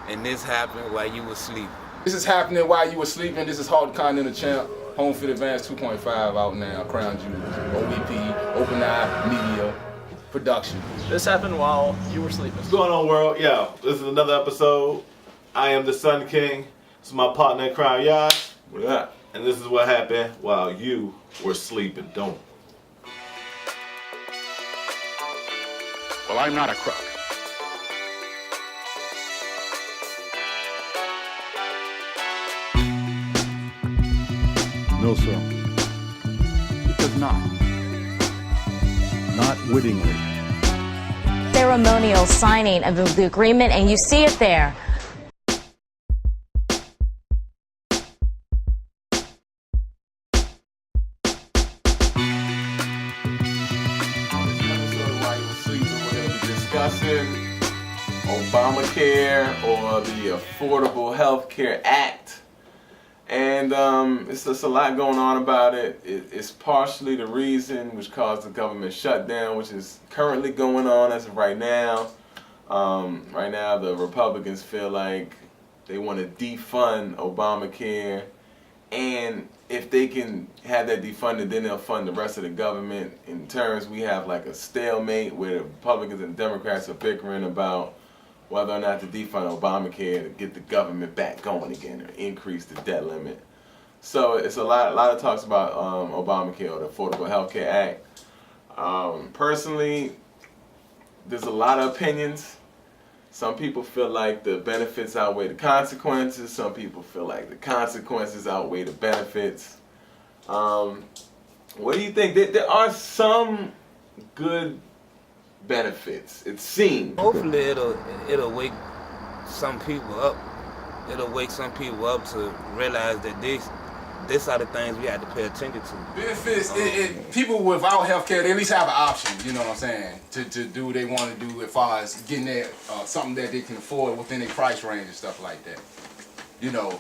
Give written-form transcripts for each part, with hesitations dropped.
and this happened while you were sleeping. This is happening while you were sleeping. This is Hard Continental Champ, Home Field Advance 2.5 out now, Crown Jewels, OEP, Open Eye Media Production. This happened while you were sleeping. What's going on, world? Yeah, this is another episode. I am the Sun King. This is my partner in crime, Yash. What up? And this is what happened while you were sleeping. Don't. Well, I'm not a crook. No, sir. It does not. Not wittingly. Ceremonial signing of the agreement, and you see it there. Discussing Obamacare or the Affordable Health Care Act, and it's just a lot going on about it. It's partially the reason which caused the government shutdown, which is currently going on as of right now. Right now, the Republicans feel like they want to defund Obamacare, and if they can have that defunded, then they'll fund the rest of the government. In terms, we have like a stalemate where the Republicans and Democrats are bickering about whether or not to defund Obamacare to get the government back going again or increase the debt limit. So it's a lot of talks about Obamacare or the Affordable Health Care Act. Personally, there's a lot of opinions. Some people feel like the benefits outweigh the consequences. Some people feel like the consequences outweigh the benefits. What do you think? There are some good benefits, it seems. Hopefully it'll wake some people up. It'll wake some people up to realize that this are the things we have to pay attention to. Benefits, people without health care, they at least have an option, you know what I'm saying, to do what they want to do as far as getting that, something that they can afford within their price range and stuff like that. You know,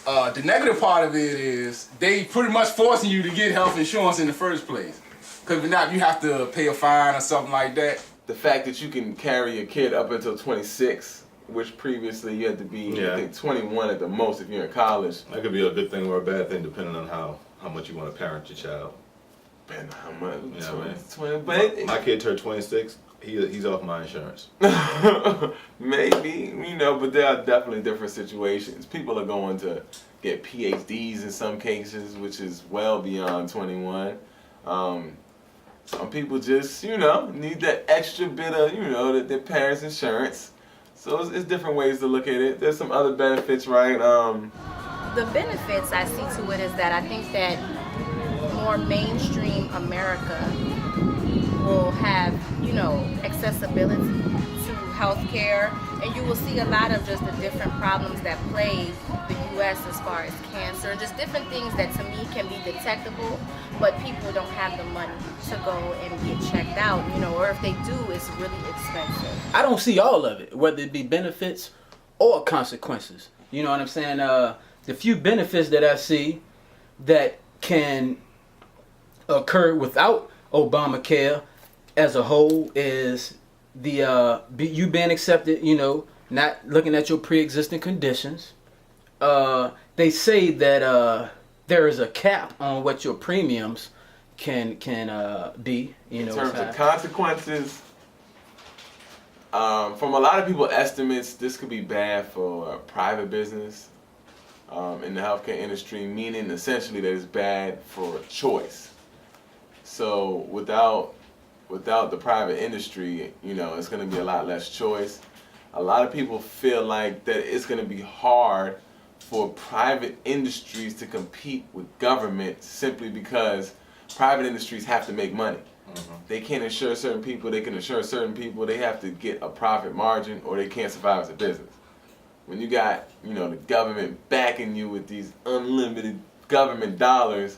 the negative part of it is they pretty much forcing you to get health insurance in the first place. Because if not, you have to pay a fine or something like that. The fact that you can carry your kid up until 26, which previously you had to be, I think, 21 at the most if you're in college. That could be a good thing or a bad thing depending on how much you want to parent your child. Man, how much? Yeah, 20, but my kid turned 26. He's off my insurance. Maybe, you know, but there are definitely different situations. People are going to get PhDs in some cases, which is well beyond 21. Some people just, you know, need that extra bit of, you know, their parents' insurance. So it's different ways to look at it. There's some other benefits, right? The benefits I see to it is that I think that more mainstream America will have, you know, accessibility to healthcare, and you will see a lot of just the different problems that plague the U.S. as far as cancer, and just different things that to me can be detectable, but people don't have the money to go and get checked out, you know, or if they do, it's really expensive. I don't see all of it, whether it be benefits or consequences. You know what I'm saying? The few benefits that I see that can occur without Obamacare as a whole is the you being accepted, you know, not looking at your pre-existing conditions. They say that there is a cap on what your premiums can be. You know, in terms of consequences, from a lot of people estimates, this could be bad for private business in the healthcare industry, meaning essentially that it's bad for choice. So without the private industry, you know, it's going to be a lot less choice. A lot of people feel like that it's going to be hard for private industries to compete with government simply because private industries have to make money. Mm-hmm. They can't insure certain people, they can insure certain people, they have to get a profit margin or they can't survive as a business. When you got, you know, the government backing you with these unlimited government dollars,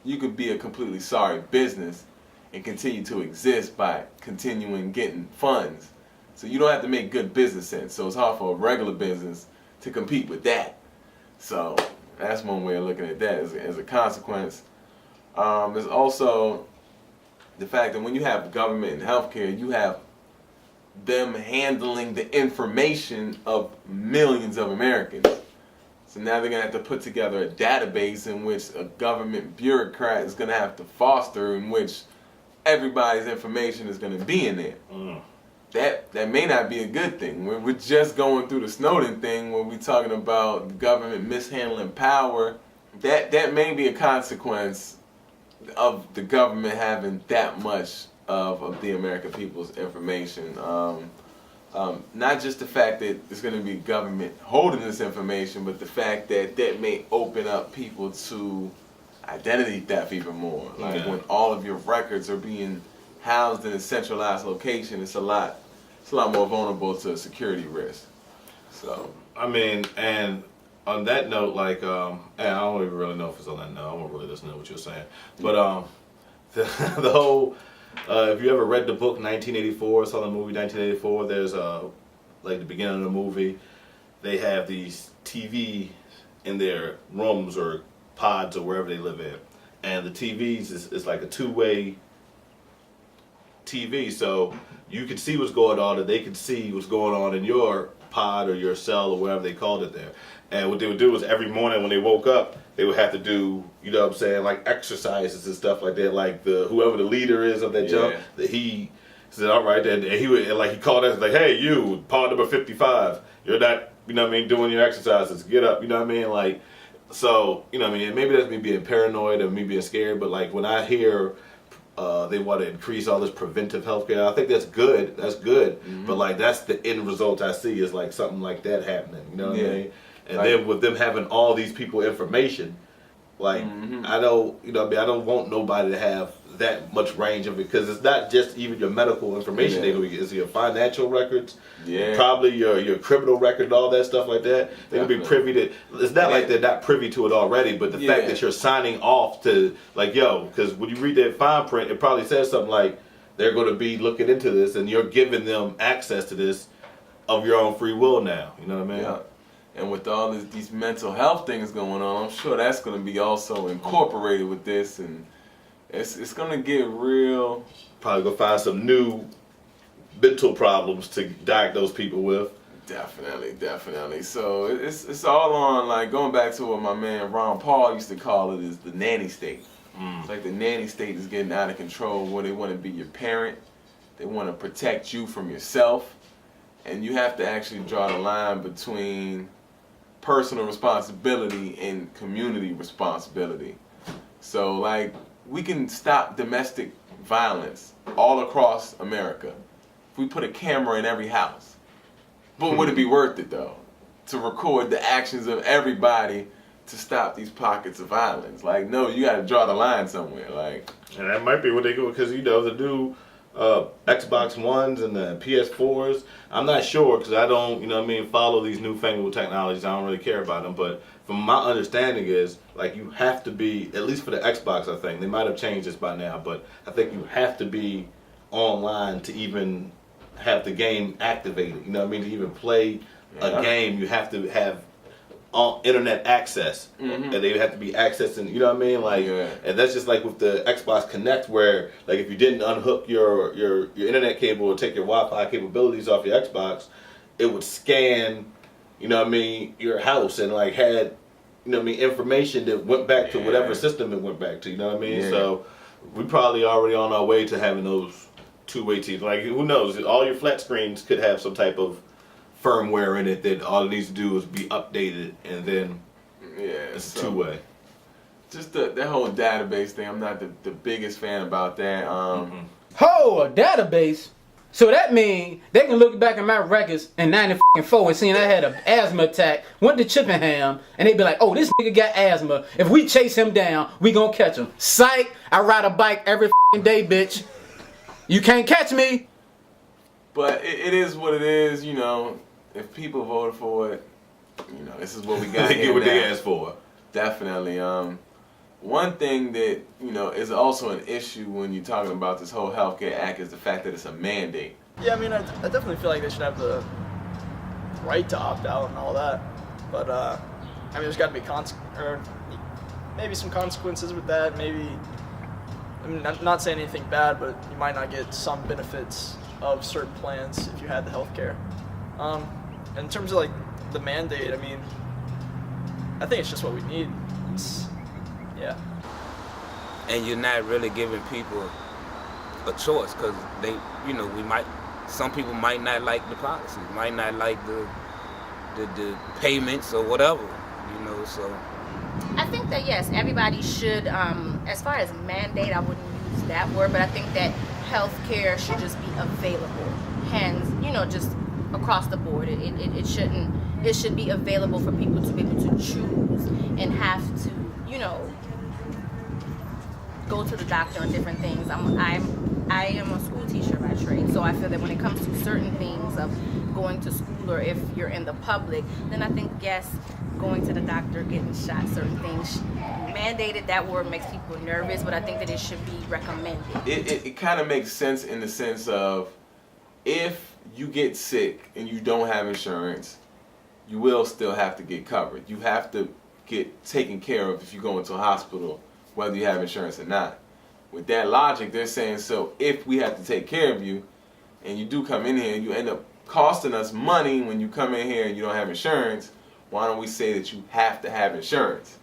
you could be a completely sorry business and continue to exist by continuing getting funds. So you don't have to make good business sense. So it's hard for a regular business to compete with that. So that's one way of looking at that as a consequence. There's also the fact that when you have government and healthcare, you have them handling the information of millions of Americans. So now they're going to have to put together a database in which a government bureaucrat is going to have to foster, in which everybody's information is going to be in there. That may not be a good thing. We're just going through the Snowden thing where we're talking about the government mishandling power. That may be a consequence of the government having that much of the American people's information. Not just the fact that there's going to be government holding this information, but the fact that that may open up people to identity theft even more. Like when all of your records are being housed in a centralized location, it's a lot more vulnerable to security risk. So I mean, and on that note, like, and I don't even really know if it's on that note. I won't really listen to what you're saying, but the whole. If you ever read the book 1984, saw the movie 1984, there's like the beginning of the movie, they have these TV in their rooms or pods or wherever they live in, and the TVs is like a two-way TV, so you can see what's going on and they can see what's going on in your pod or your cell or wherever they called it there. And what they would do is every morning when they woke up, they would have to do, you know what I'm saying, like exercises and stuff like that. Like whoever the leader is of that jump, that he said, all right, and he would, and like he called us like, hey, you, pod number 55, you're not, you know what I mean, doing your exercises, get up, you know what I mean, like, so, you know what I mean, maybe that's me being paranoid or me being scared, but like when I hear they want to increase all this preventive healthcare, I think that's good, but like that's the end result I see is like something like that happening, you know what I mean? And then with them having all these people information, like I don't, you know, I don't want nobody to have that much range of it, because it's not just even your medical information. It's your financial records, probably your criminal record, and all that stuff like that. They will be privy to. It's not like they're not privy to it already, but the fact that you're signing off to, like, yo, because when you read that fine print, it probably says something like they're going to be looking into this, and you're giving them access to this of your own free will now. You know what I mean? Yeah. And with all these mental health things going on, I'm sure that's going to be also incorporated with this, and it's going to get real. Probably go find some new mental problems to diagnose people with. Definitely. So it's all on, like, going back to what my man Ron Paul used to call it, is the nanny state. It's like the nanny state is getting out of control, where they want to be your parent, they want to protect you from yourself, and you have to actually draw the line between personal responsibility and community responsibility. So, like, we can stop domestic violence all across America if we put a camera in every house. But would it be worth it, though, to record the actions of everybody to stop these pockets of violence? Like, no, you got to draw the line somewhere. Like, and that might be what they do, because, you know, the new Xbox Ones and the PS4s, I'm not sure, because I don't, you know what I mean, follow these newfangled technologies. I don't really care about them, but from my understanding is, like, you have to be, at least for the Xbox, I think, they might have changed this by now, but I think you have to be online to even have the game activated, you know what I mean, to even play a game, you have to have internet access, and they have to be accessing, you know what I mean, like, and that's just like with the Xbox Connect, where, like, if you didn't unhook your internet cable or take your Wi-Fi capabilities off your Xbox, it would scan, you know what I mean, your house, and like had, you know what I mean, information that went back to whatever system it went back to, you know what I mean, so we probably already on our way to having those two-way TVs. Like, who knows, all your flat screens could have some type of firmware in it that all it needs to do is be updated, and then it's two-way. Just that whole database thing, I'm not the biggest fan about that. A database? So that means they can look back at my records in '94 and seeing I had an asthma attack, went to Chippenham, and they be like, oh, this nigga got asthma. If we chase him down, we gonna catch him. Psych, I ride a bike every day, bitch. You can't catch me. But it is what it is, you know. If people voted for it, you know, this is what we got. They get what they asked for. Definitely. One thing that, you know, is also an issue when you're talking about this whole healthcare act is the fact that it's a mandate. Yeah, I mean, I definitely feel like they should have the right to opt out and all that. But I mean, there's got to be maybe some consequences with that. Maybe, I mean, not saying anything bad, but you might not get some benefits of certain plans if you had the health care. In terms of like the mandate, I mean, I think it's just what we need. Yeah. And you're not really giving people a choice, because they, some people might not like the policy, might not like the payments or whatever, so. I think that yes, everybody should, as far as mandate, I wouldn't use that word, but I think that health care should just be available, just across the board. It should be available for people to be able to choose and have to, go to the doctor on different things. I am a school teacher by trade, so I feel that when it comes to certain things of going to school, or if you're in the public, then I think yes, going to the doctor, getting shot, certain things mandated. That word makes people nervous, but I think that it should be recommended. It kind of makes sense in the sense of, if you get sick and you don't have insurance, you will still have to get covered. You have to get taken care of if you go into a hospital, whether you have insurance or not. With that logic, they're saying, so if we have to take care of you and you do come in here and you end up costing us money when you come in here and you don't have insurance, why don't we say that you have to have insurance?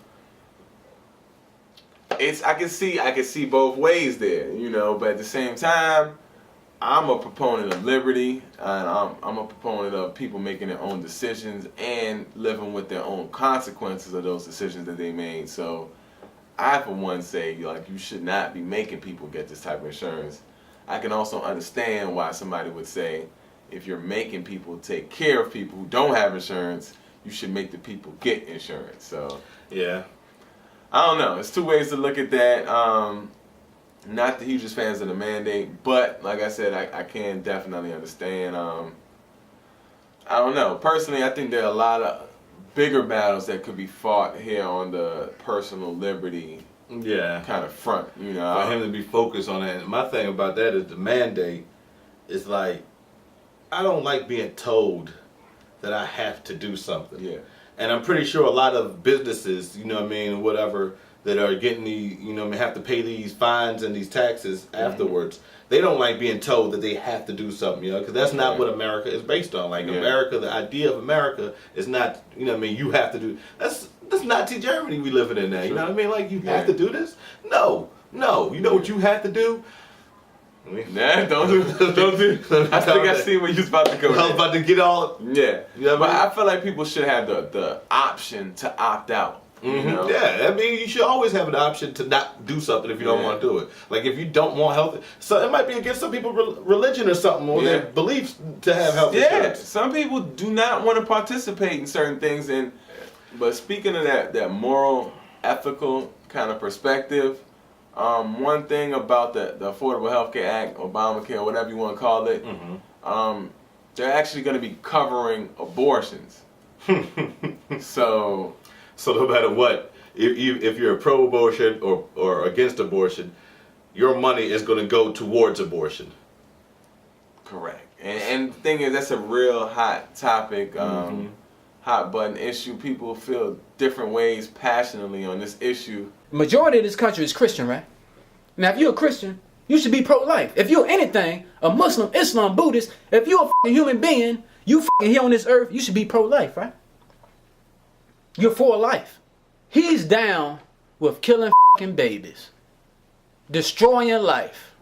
I can see both ways there, but at the same time, I'm a proponent of liberty, and I'm a proponent of people making their own decisions and living with their own consequences of those decisions that they made. So I, for one, say you should not be making people get this type of insurance. I can also understand why somebody would say, if you're making people take care of people who don't have insurance, you should make the people get insurance. So Yeah. I don't know. It's two ways to look at that. Not the hugest fans of the mandate, but like I said, I can definitely understand. I don't know. Personally, I think there are a lot of bigger battles that could be fought here on the personal liberty kind of front. For him to be focused on that. And my thing about that is the mandate is like, I don't like being told that I have to do something. Yeah. And I'm pretty sure a lot of businesses, whatever, that are getting have to pay these fines and these taxes afterwards, they don't like being told that they have to do something, because that's not what America is based on. America, the idea of America is not, you have to do, that's Nazi Germany we living in now, you know what I mean? Like, you have to do this? No. You know what you have to do? Nah, don't do. I think I see where you was about to go. I was about to get all. Yeah, But I feel like people should have the option to opt out. Yeah, you should always have an option to not do something if you don't want to do it. Like, if you don't want health, so it might be against some people's religion or something, or their beliefs to have health insurance. Some people do not want to participate in certain things, but speaking of that moral, ethical kind of perspective. One thing about the Affordable Health Care Act, Obamacare, whatever you want to call it, they're actually going to be covering abortions. So no matter what, if you're pro-abortion or against abortion, your money is going to go towards abortion. Correct. And the thing is, that's a real hot topic, hot button issue. People feel different ways passionately on this issue. Majority of this country is Christian, right? Now, if you're a Christian, you should be pro-life. If you're anything, a Muslim, Islam, Buddhist, if you're a fucking human being, you fucking here on this earth, you should be pro-life, right? You're for life. He's down with killing fucking babies, destroying life.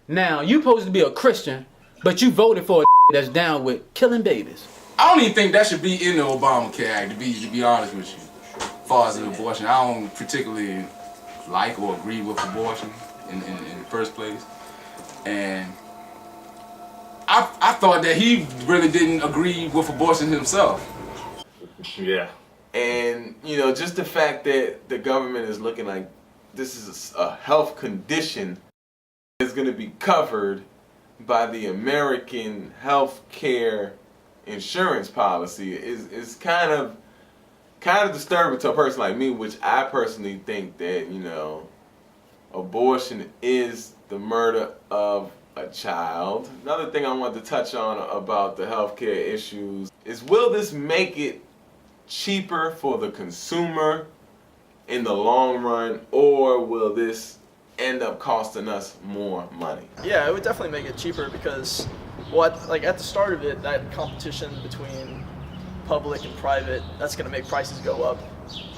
Now, you supposed to be a Christian, but you voted for a that's down with killing babies. I don't even think that should be in the Obamacare Act, to be honest with you. As far as abortion, I don't particularly like or agree with abortion in the first place. And I thought that he really didn't agree with abortion himself. Yeah. And, just the fact that the government is looking like this is a health condition is going to be covered by the American health care insurance policy is kind of disturbing to a person like me, which I personally think that, abortion is the murder of a child. Another thing I want to touch on about the healthcare issues is, will this make it cheaper for the consumer in the long run, or will this end up costing us more money? Yeah, it would definitely make it cheaper because Well, at the start of it, that competition between public and private, that's going to make prices go up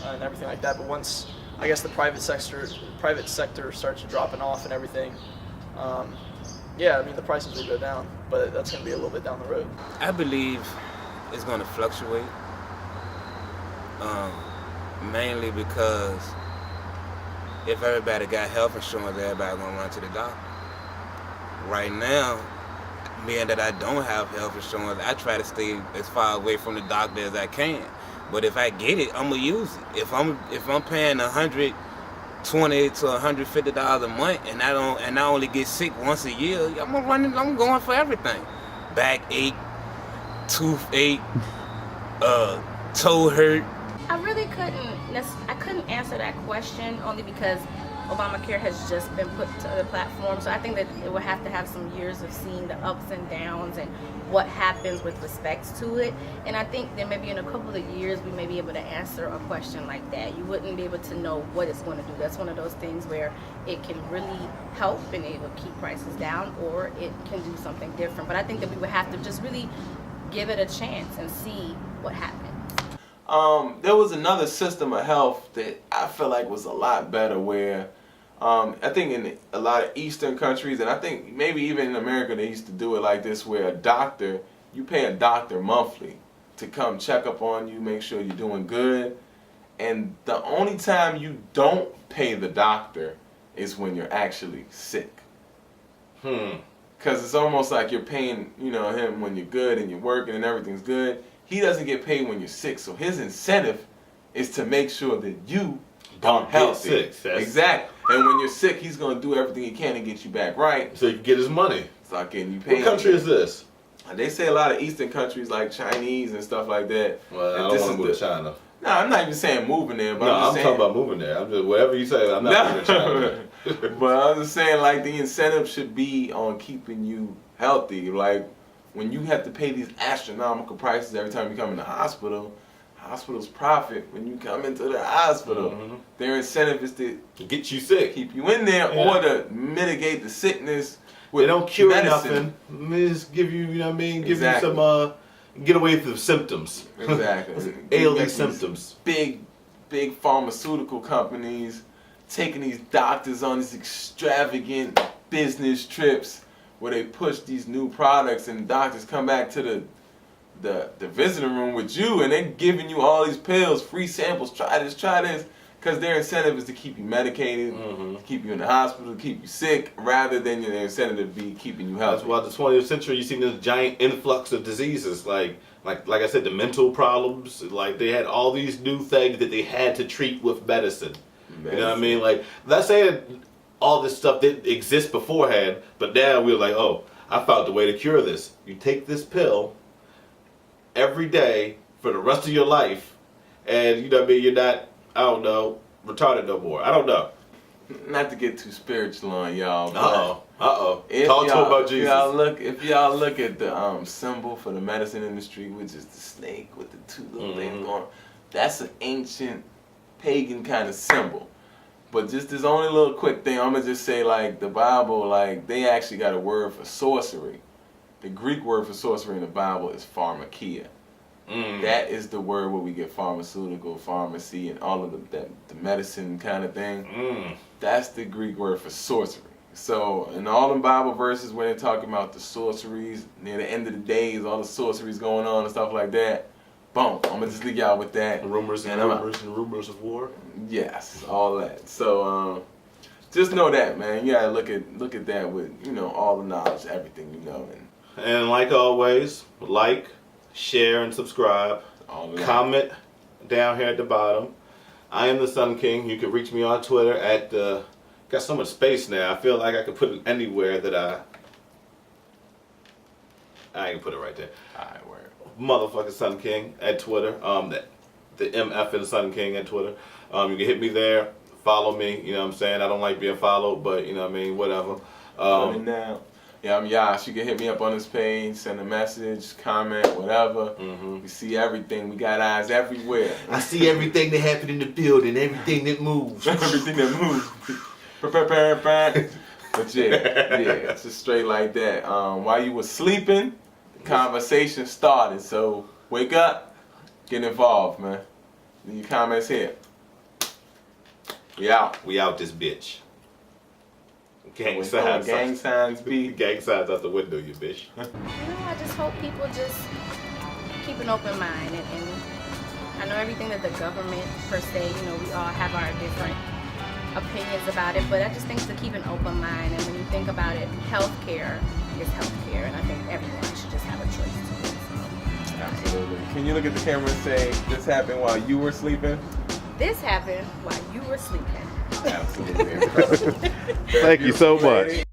and everything like that. But once, I guess, the private sector starts dropping off and everything, yeah, I mean, the prices will go down, but that's going to be a little bit down the road. I believe it's going to fluctuate, mainly because if everybody got health insurance, everybody's going to run to the doctor. Right now, being that I don't have health insurance, I try to stay as far away from the doctor as I can. But if I get it, I'm gonna use it. If I'm paying $120 to $150 a month, and I only get sick once a year, I'm going for everything. Backache, toothache, toe hurt. I really couldn't answer that question only because Obamacare has just been put to the platform. So I think that it will have to have some years of seeing the ups and downs and what happens with respect to it. And I think that maybe in a couple of years we may be able to answer a question like that. You wouldn't be able to know what it's going to do. That's one of those things where it can really help and it will keep prices down, or it can do something different. But I think that we would have to just really give it a chance and see what happens. There was another system of health that I feel like was a lot better where I think in a lot of Eastern countries, and I think maybe even in America they used to do it like this, where you pay a doctor monthly to come check up on you, make sure you're doing good. And the only time you don't pay the doctor is when you're actually sick. Because it's almost like you're paying, him when you're good and you're working and everything's good. He doesn't get paid when you're sick, so his incentive is to make sure that you Don't are get sick. Exactly. And when you're sick, he's going to do everything he can to get you back right. So you can get his money. Start getting you paid. What country is this? They say a lot of Eastern countries like Chinese and stuff like that. Well, I don't want to move to China. No, I'm not even saying moving there. But No, I'm talking about moving there. I'm just, whatever you say, I'm not moving to China. But I'm just saying, like, the incentive should be on keeping you healthy. Like, when you have to pay these astronomical prices every time you come in the hospital, hospitals profit when you come into the hospital. Mm-hmm. Their incentive is to get you sick, keep you in there, or to mitigate the sickness. With they don't cure medicine. nothing. They just give you, you know what I mean? Give Exactly. you some, get away from the symptoms. Exactly. Ailing symptoms. Big pharmaceutical companies taking these doctors on these extravagant business trips where they push these new products, and doctors come back to the visiting room with you, and they're giving you all these pills, free samples, try this, because their incentive is to keep you medicated, to keep you in the hospital, to keep you sick, rather than their incentive to be keeping you healthy. That's why the 20th century, you see this giant influx of diseases, like I said, the mental problems, like they had all these new things that they had to treat with medicine. You know what I mean? Like, that's saying all this stuff didn't exist beforehand, but now we're like, oh, I found the way to cure this. You take this pill every day for the rest of your life, and you know what I mean, you're not, I don't know, retarded no more. I don't know. Not to get too spiritual on y'all. Talk to him about Jesus. If y'all look at the symbol for the medicine industry, which is the snake with the two little things going, that's an ancient pagan kind of symbol. But just this only little quick thing, I'm gonna just say, like, the Bible, like, they actually got a word for sorcery. The Greek word for sorcery in the Bible is pharmakia. That is the word where we get pharmaceutical, pharmacy, and all of the medicine kind of thing. That's the Greek word for sorcery. So in all the Bible verses where they're talking about the sorceries, near the end of the days, all the sorceries going on and stuff like that, boom, I'm gonna just leave y'all with that. Rumors and rumors of war. Yes, all that. So just know that, man. You gotta look at that with, all the knowledge, everything you know. And like always, like, share, and subscribe. Comment down here at the bottom. I am the Sun King. You can reach me on Twitter at got so much space now. I feel like I could put it anywhere that I can put it right there. Alright, word. Motherfucking Sun King at Twitter. The MF and Sun King at Twitter. You can hit me there. Follow me. You know what I'm saying? I don't like being followed, but you know what I mean. Whatever. Follow me now. Yeah, I'm Yash. You can hit me up on this page, send a message, comment, whatever. We see everything. We got eyes everywhere. I see everything that happened in the building, everything that moves. Everything that moves. But yeah, it's just straight like that. While you were sleeping, the conversation started. So wake up, get involved, man. Leave your comments here. We out. We out this bitch. Gang Gang signs. signs be. Gang signs out the window, you bitch. I just hope people just keep an open mind, and I know everything that the government per se, we all have our different opinions about it, but I just think to keep an open mind, and when you think about it, healthcare is healthcare, and I think everyone should just have a choice to do so. Absolutely. Can you look at the camera and say, this happened while you were sleeping? This happened while you were sleeping. Absolutely. Thank you so much.